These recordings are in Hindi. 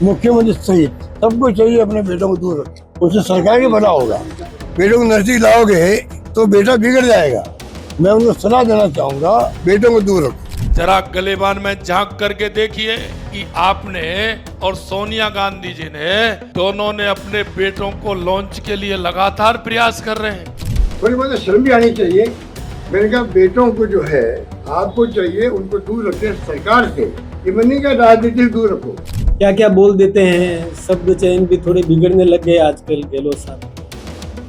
मुख्यमंत्री सहित सबको चाहिए अपने बेटों को दूर रखें, उससे सरकार ही बना होगा। बेटों को नजदीक लाओगे तो बेटा बिगड़ जाएगा। मैं उनको सलाह देना चाहूंगा, बेटों को दूर रखो। जरा गलेबान में झांक करके देखिए कि आपने और सोनिया गांधी जी ने दोनों ने अपने बेटों को लॉन्च के लिए लगातार प्रयास कर रहे हैं। थोड़ी बहुत शर्म भी आनी चाहिए। मैंने कहा बेटों को जो है आपको चाहिए उनको दूर रखें सरकार से, ये नहीं का राजनीति से दूर रखो। क्या क्या बोल देते हैं, शब्द चयन भी थोड़े बिगड़ने लग गए आजकल गहलोत साहब।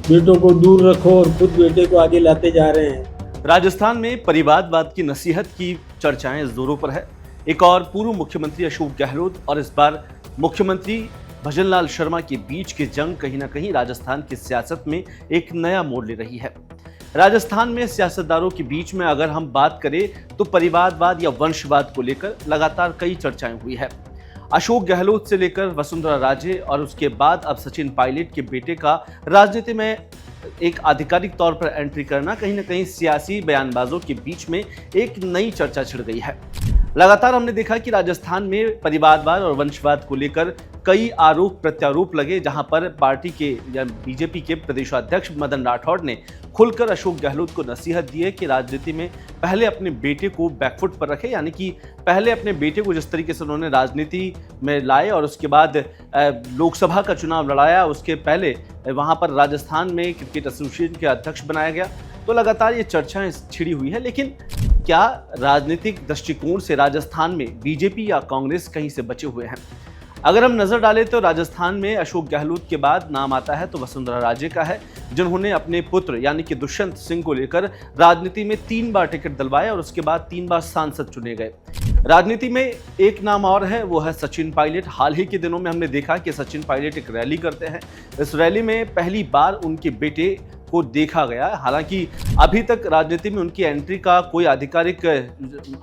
बेटों को दूर रखो और खुद बेटे को आगे लाते जा रहे हैं। राजस्थान में परिवारवाद की नसीहत की चर्चाएं जोरों पर है। एक और पूर्व मुख्यमंत्री अशोक गहलोत और इस बार मुख्यमंत्री भजनलाल शर्मा के बीच की जंग कहीं ना कहीं राजस्थान की सियासत में एक नया मोड़ ले रही है। राजस्थान में सियासतदारों के बीच में अगर हम बात करें तो परिवारवाद या वंशवाद को लेकर लगातार कई चर्चाएं हुई है। अशोक गहलोत से लेकर वसुंधरा राजे और उसके बाद अब सचिन पायलट के बेटे का राजनीति में एक आधिकारिक तौर पर एंट्री करना कहीं ना कहीं सियासी बयानबाजों के बीच में एक नई चर्चा छिड़ गई है। लगातार हमने देखा कि राजस्थान में परिवारवाद और वंशवाद को लेकर कई आरोप प्रत्यारोप लगे, जहां पर पार्टी के या बीजेपी के प्रदेशाध्यक्ष मदन राठौड़ ने खुलकर अशोक गहलोत को नसीहत दी है कि राजनीति में पहले अपने बेटे को बैकफुट पर रखे, यानी कि पहले अपने बेटे को जिस तरीके से उन्होंने राजनीति में लाए और उसके बाद लोकसभा का चुनाव लड़ाया, उसके पहले वहां पर राजस्थान में क्रिकेट एसोसिएशन के अध्यक्ष बनाया गया, तो लगातार ये चर्चाएं छिड़ी हुई है। लेकिन क्या राजनीतिक दृष्टिकोण से राजस्थान में बीजेपी या कांग्रेस कहीं से बचे हुए हैं? अगर हम नजर डालें तो राजस्थान में अशोक गहलोत के बाद नाम आता है तो वसुंधरा राजे का है, जिन्होंने अपने पुत्र यानी कि दुष्यंत सिंह को लेकर राजनीति में 3 बार टिकट दिलवाया और उसके बाद 3 बार सांसद चुने गए। राजनीति में एक नाम और है, वो है सचिन पायलट। हाल ही के दिनों में हमने देखा कि सचिन पायलट एक रैली करते हैं। इस रैली में पहली बार उनके बेटे को देखा गया। हालांकि अभी तक राजनीति में उनकी एंट्री का कोई आधिकारिक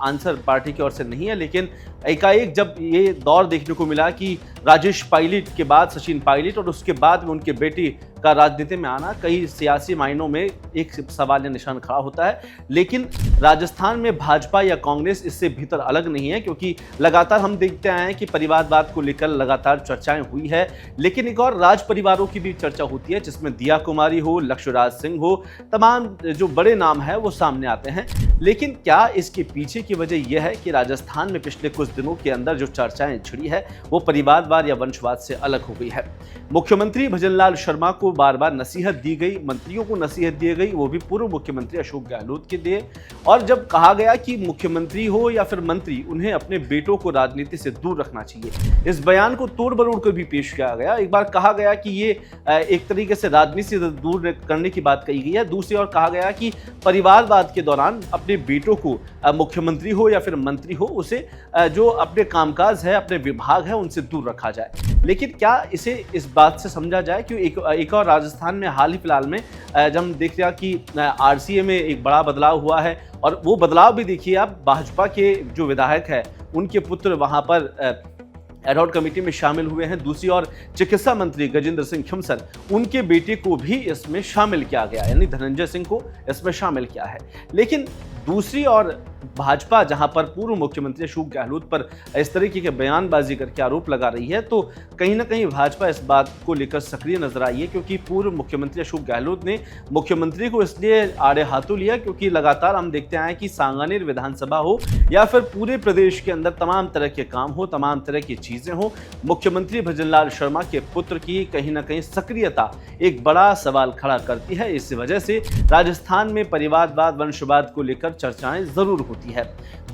आंसर पार्टी की ओर से नहीं है, लेकिन एकाएक जब ये दौर देखने को मिला कि राजेश पायलट के बाद सचिन पायलट और उसके बाद में उनके बेटी का राजनीति में आना, कई सियासी मायनों में एक सवाल या निशान खड़ा होता है। लेकिन राजस्थान में भाजपा या कांग्रेस इससे भीतर अलग नहीं है, क्योंकि लगातार हम देखते आए हैं कि परिवारवाद को लेकर लगातार चर्चाएं हुई है। लेकिन एक और राज परिवारों की भी चर्चा होती है, जिसमें दिया कुमारी हो, लक्ष्यराज सिंह हो, तमाम जो बड़े नाम है वो सामने आते हैं। लेकिन क्या इसके पीछे की वजह यह है कि राजस्थान में पिछले कुछ दिनों के अंदर जो चर्चाएं छिड़ी है वो परिवारवाद या वंशवाद से अलग हो गई है। मुख्यमंत्री भजनलाल शर्मा को बार बार नसीहत दी गई, मंत्रियों को नसीहत दी गई, वो भी पूर्व मुख्यमंत्री अशोक गहलोत के दिए। और जब कहा गया कि मुख्यमंत्री हो या फिर मंत्री, उन्हें अपने बेटों को राजनीति से दूर रखना चाहिए, इस बयान को तोड़ मरोड़ कर भी पेश किया गया। एक बार कहा गया कि ये एक तरीके से राजनीति से दूर करने की बात कही गई है, दूसरी ओर कहा गया कि परिवारवाद के दौरान अपने बेटों को मुख्यमंत्री हो या फिर मंत्री हो, उसे जो अपने कामकाज है, अपने विभाग है, उनसे दूर रखा जाए। लेकिन क्या इसे इस बात से समझा जाए कि एक और राजस्थान में हाल ही फिलहाल में जब हम देख रहे हैं कि आरसीए में एक बड़ा बदलाव हुआ है, और वो बदलाव भी देखिए आप, भाजपा के जो विधायक है उनके पुत्र वहां पर एडहॉक कमेटी में शामिल हुए हैं। दूसरी ओर चिकित्सा मंत्री गजेंद्र सिंह खिमसर, उनके बेटे को भी इसमें शामिल किया गया, यानी धनंजय सिंह को इसमें शामिल किया है। लेकिन दूसरी ओर भाजपा जहां पर पूर्व मुख्यमंत्री अशोक गहलोत पर इस तरीके के बयानबाजी करके आरोप लगा रही है, तो कहीं ना कहीं भाजपा इस बात को लेकर सक्रिय नजर आई है, क्योंकि पूर्व मुख्यमंत्री अशोक गहलोत ने मुख्यमंत्री को इसलिए आड़े हाथों लिया क्योंकि लगातार हम देखते आए कि सांगानेर विधानसभा हो या फिर पूरे प्रदेश के अंदर तमाम तरह के काम हो, तमाम तरह की चीजें हो, मुख्यमंत्री भजनलाल शर्मा के पुत्र की कहीं ना कहीं सक्रियता एक बड़ा सवाल खड़ा करती है। इस वजह से राजस्थान में परिवारवाद वंशवाद को लेकर चर्चाएं जरूर होती है।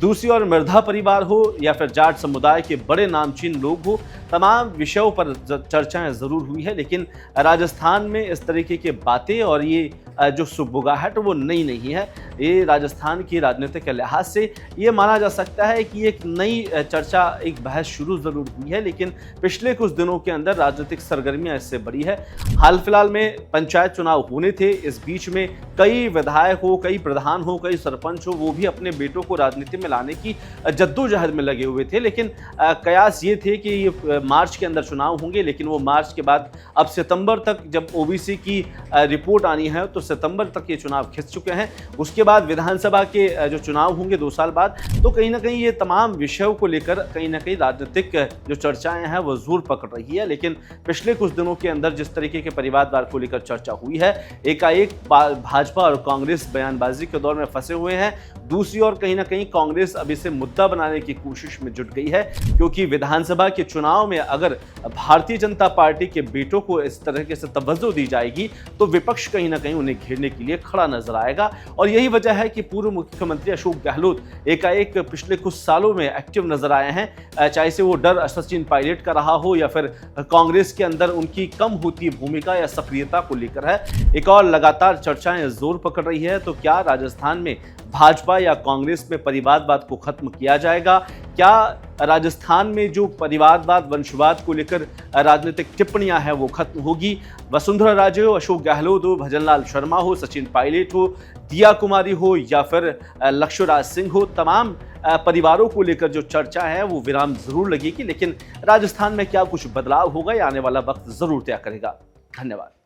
दूसरी ओर मिर्धा परिवार हो या फिर जाट समुदाय के बड़े नामचीन लोग हो, तमाम विषयों पर चर्चाएं जरूर हुई है। लेकिन राजस्थान में इस तरीके की बातें और ये जो सुगबुगाहट वो नई नहीं है। ये राजस्थान की राजनीति के लिहाज से ये माना जा सकता है कि एक नई चर्चा, एक बहस शुरू जरूर हुई है, लेकिन पिछले कुछ दिनों के अंदर राजनीतिक सरगर्मियां इससे बड़ी है। हाल फिलहाल में पंचायत चुनाव होने थे, इस बीच में कई विधायक हो, कई प्रधान हो, कई सरपंच हो, वो भी अपने बेटों को राजनीति में लाने की जद्दोजहद में लगे हुए थे। लेकिन कयास ये थे कि ये मार्च के अंदर चुनाव होंगे, लेकिन वो मार्च के बाद अब सितंबर तक जब ओबीसी की रिपोर्ट आनी है तो सितंबर तक ये चुनाव खिंच चुके हैं। उसके बाद विधानसभा के जो चुनाव होंगे 2 साल बाद, तो कहीं ना कहीं ये तमाम विषयों को लेकर कहीं ना कहीं राजनीतिक जो चर्चाएं हैं वो जोर पकड़ रही है। लेकिन पिछले कुछ दिनों के अंदर जिस तरीके के परिवारवाद को लेकर चर्चा हुई है, एकाएक भाजपा और कांग्रेस बयानबाजी के दौर में फंसे हुए हैं। दूसरी ओर कहीं ना कहीं कांग्रेस अब इसे मुद्दा बनाने की कोशिश में जुट गई है, क्योंकि विधानसभा के चुनाव में अगर भारतीय जनता पार्टी के बेटों को इस तरह से तवज्जो दी जाएगी तो विपक्ष कहीं ना कहीं उन्हें घेरने के लिए खड़ा नजर आएगा। और यही वजह है कि पूर्व मुख्यमंत्री अशोक गहलोत एकाएक पिछले कुछ सालों में एक्टिव नजर आए हैं, चाहे से वो डर सचिन पायलट का रहा हो या फिर कांग्रेस के अंदर उनकी कम होती भूमिका या सक्रियता को लेकर है। एक और लगातार चर्चाएं जोर पकड़ रही है, तो क्या राजस्थान में भाजपा या कांग्रेस में परिवारवाद को खत्म किया जाएगा? क्या राजस्थान में जो परिवारवाद वंशवाद को लेकर राजनीतिक टिप्पणियां हैं वो खत्म होगी? वसुंधरा राजे हो, अशोक गहलोत हो, भजनलाल शर्मा हो, सचिन पायलट हो, दिया कुमारी हो या फिर लक्ष्यराज सिंह हो, तमाम परिवारों को लेकर जो चर्चा है वो विराम जरूर लगेगी। लेकिन राजस्थान में क्या कुछ बदलाव होगा, ये आने वाला वक्त जरूर तय करेगा। धन्यवाद।